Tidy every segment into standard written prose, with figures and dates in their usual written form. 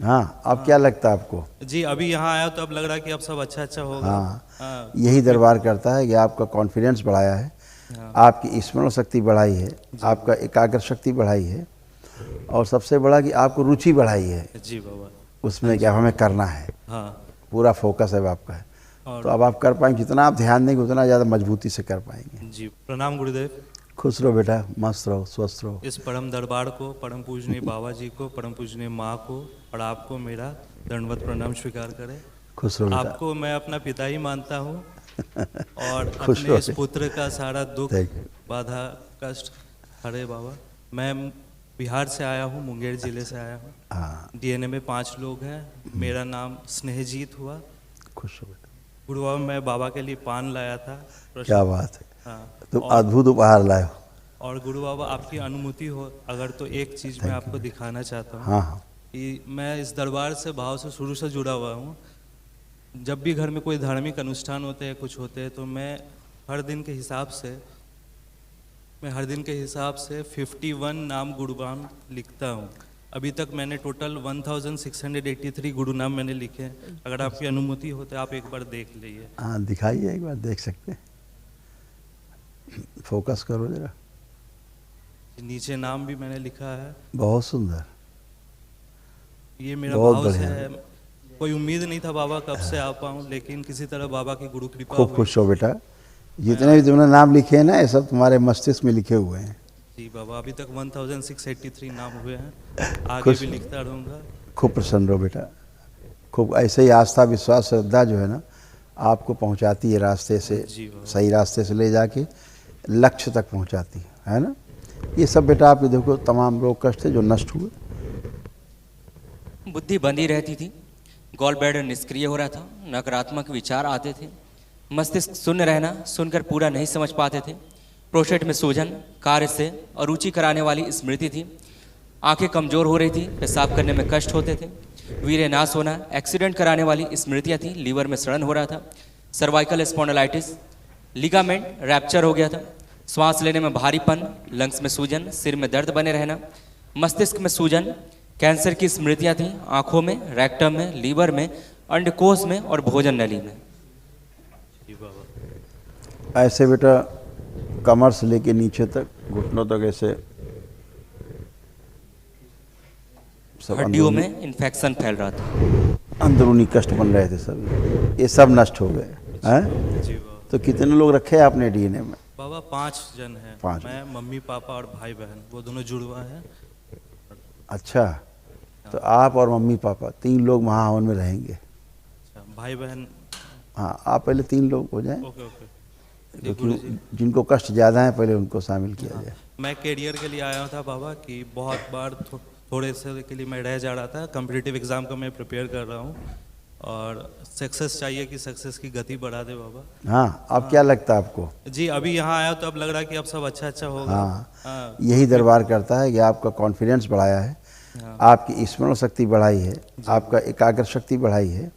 हाँ, अब क्या लगता है आपको? जी अभी यहाँ आया तो अब लग रहा है कि अब सब अच्छा अच्छा होगा। हाँ, यही दरबार करता है कि आपका कॉन्फिडेंस बढ़ाया है, हाँ। आपकी स्मरण शक्ति बढ़ाई है, आपका एकाग्र शक्ति बढ़ाई है, और सबसे बड़ा कि आपको रुचि बढ़ाई है जी बाबा। उसमें कि अब हमें करना है। हाँ। पूरा फोकस है आपका है, और तो अब आप कर पाएंगे। जितना आप ध्यान देंगे उतना ज़्यादा मजबूती से कर पाएंगे। जी प्रणाम गुरुदेव। खुश रहो बेटा, मस्त रहो, स्वस्थ रहो। इस परम दरबार को, परम पूजनीय बाबा जी को, परम पूजनीय माँ को और आपको मेरा दंडवत प्रणाम स्वीकार करें। खुश रहो बेटा। आपको मैं अपना पिता ही मानता हूँ और खुश अपने रहो इस पुत्र का सारा दुख, Thank you. बाधा, कष्ट हरे बाबा। मैं बिहार से आया हूँ, मुंगेर जिले से आया हूँ। हाँ, डीएनए में 5 लोग हैं। मेरा नाम स्नेहजीत हुआ। खुश रहो बेटा। गुरु बाबा मैं बाबा के लिए पान लाया था। क्या बात है, हाँ। तुम अद्भुत उपहार लाए हो। और गुरु बाबा आपकी अनुमति हो अगर तो एक चीज़ मैं आपको दिखाना चाहता हूँ। हाँ हाँ, कि मैं इस दरबार से भाव से शुरू से जुड़ा हुआ हूँ। जब भी घर में कोई धार्मिक अनुष्ठान होते हैं, कुछ होते हैं, तो मैं हर दिन के हिसाब से 51 नाम गुरुबान लिखता हूँ। अभी तक मैंने टोटल 1683 गुरु नाम मैंने लिखे हैं। अगर आपकी अनुमति हो तो आप एक बार देख लीजिए। हाँ दिखाइए, एक बार देख सकते हैं। फोकस करो जरा। नीचे नाम भी मैंने लिखा है। बहुत सुंदर, ये मेरा बहुत भाव से बढ़िया। है। कोई उम्मीद नहीं था बाबा कब से आ पाऊँ, लेकिन किसी तरह बाबा की गुरु कृपा खूब हुई। खुश हो बेटा। जितने भी तुमने नाम लिखे हैं ना, ये सब तुम्हारे मस्तिष्क में लिखे हुए हैं। जी बाबा अभी तक 1683 नाम हुए हैं। आगे खुश भी रहो। लिखता रहूँगा। खूब प्रसन्न रहो बेटा। खूब ऐसे ही आस्था, विश्वास, श्रद्धा जो है ना, आपको पहुंचाती है रास्ते से, जी बाबा। सही रास्ते से ले जाके लक्ष्य तक पहुंचाती है ना। ये सब बेटा आप देखो, तमाम रोग कष्ट थे जो नष्ट हुए। बुद्धि बंधी रहती थी, गॉल ब्लैडर निष्क्रिय हो रहा था, नकारात्मक विचार आते थे, मस्तिष्क शून्य रहना, सुनकर पूरा नहीं समझ पाते थे, प्रोस्टेट में सूजन, कार्य से अरुचि कराने वाली स्मृति थी, आंखें कमजोर हो रही थी, पेशाब करने में कष्ट होते थे, वीर्य नाश होना, एक्सीडेंट कराने वाली स्मृतियाँ थी, लीवर में सड़न हो रहा था, सर्वाइकल स्पॉन्डिलाइटिस, लिगामेंट रैप्चर हो गया था, श्वास लेने में भारीपन, लंग्स में सूजन, सिर में दर्द बने रहना, मस्तिष्क में सूजन, कैंसर की स्मृतियाँ थीं, आँखों में, रेक्टम में, लीवर में, अंडकोश में और भोजन नली में। जी बाबा। ऐसे बेटा कमर से लेके नीचे तक, घुटनों तक, ऐसे सब हड्डियों में इन्फेक्शन फैल रहा था, अंदरूनी कष्ट बन रहे थे सब, ये सब नष्ट हो गए हैं। जी बाबा। तो कितने लोग रखे हैं आपने डीएनए में? बाबा 5 जन हैं। 5। मैं, मम्मी पापा और भाई बहन, वो दोनों जुड़वा हैं। अच्छा, तो आप और मम्मी पापा 3 लोग महाहवन में रहेंगे। अच्छा भाई बहन। हाँ, आप पहले 3 लोग हो जाएं, ओके ओके। जी क्योंकि गुरुजी। जिनको कष्ट ज़्यादा है पहले उनको शामिल किया जाए। मैं कैरियर के लिए आया था बाबा कि बहुत बार थोड़े से के लिए मैं रह जा रहा था। कॉम्पिटिटिव एग्ज़ाम का मैं प्रिपेयर कर रहा हूँ और सक्सेस चाहिए कि सक्सेस की गति बढ़ा दे बाबा। हाँ, अब क्या लगता है आपको? जी अभी यहाँ आया तो अब लग रहा है कि अब सब अच्छा अच्छा होगा। हाँ, यही दरबार करता है कि आपका कॉन्फिडेंस बढ़ाया है, आपकी स्मरण शक्ति बढ़ाई है, आपका एकाग्र शक्ति बढ़ाई है,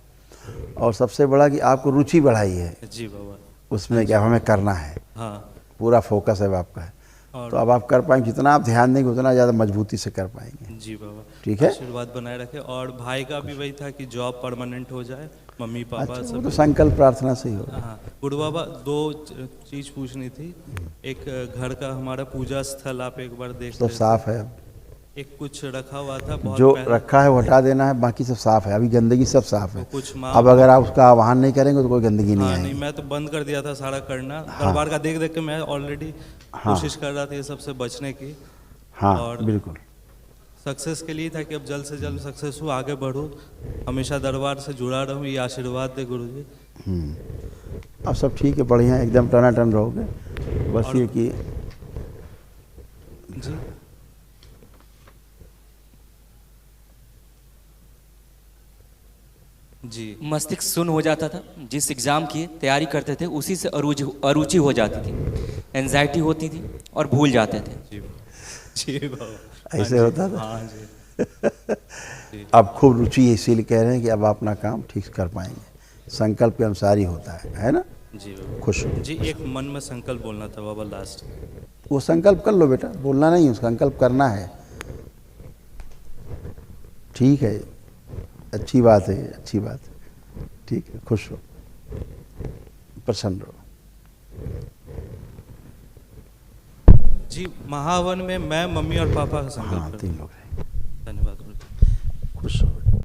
और सबसे बड़ा कि आपको रुचि बढ़ाई है जी बाबा। उसमें कि अब हमें करना है। हाँ। पूरा फोकस है आपका है, तो अब आप कर पाएंगे। जितना आप ध्यान देंगे उतना ज़्यादा मजबूती से कर पाएंगे। जी बाबा। ठीक है। आशीर्वाद बनाए रखे। और भाई का भी वही था कि जॉब परमानेंट हो जाए, मम्मी पापा अच्छा, वो सब। तो संकल्प प्रार्थना से ही होगा। हाँ गुरु बाबा 2 चीज़ पूछनी थी। एक घर का हमारा पूजा स्थल आप एक बार देख सब लेते। साफ है अब, एक कुछ रखा हुआ था बहुत जो पहले। रखा है वो हटा देना है, बाकी सब साफ है। अभी गंदगी सब साफ है। कुछ माँ। अब अगर आप उसका आह्वान नहीं करेंगे तो कोई गंदगी नहीं हाँ नहीं, आएगी। मैं तो बंद कर दिया था सारा करना। दरबार का देख देख के मैं ऑलरेडी कोशिश कर रहा था ये सबसे बचने की। हाँ और बिल्कुल। सक्सेस के लिए था कि अब जल्द से जल्द सक्सेस हो, आगे बढ़ूँ, हमेशा दरबार से जुड़ा रहूँ। ये आशीर्वाद दे गुरु जी। अब सब ठीक है, बढ़िया, एकदम टनाटन रहोगे। बस और- ये कि जी जी। मस्तिष्क शून्य हो जाता था, जिस एग्ज़ाम की तैयारी करते थे उसी से अरुचि हो जाती थी, एंजाइटी होती थी और भूल जाते थे। जी जी बाबा। ऐसे होता था। हाँ जी। अब खूब रुचि है, इसीलिए कह रहे हैं कि अब अपना काम ठीक कर पाएंगे। संकल्प के अनुसार ही होता है ना। जी बाबा। खुश हो। जी एक मन में संकल्प बोलना था बाबा लास्ट। वो संकल्प कर लो बेटा, बोलना नहीं, संकल्प करना है। ठीक है, अच्छी बात है, अच्छी बात है। ठीक है, खुश हो, प्रसन्न रहो। जी, महावन में मैं, मम्मी और पापा का हाँ, संकल्प करता 3 हूँ। लोग हैं। धन्यवाद गुरुजी। खुश हो।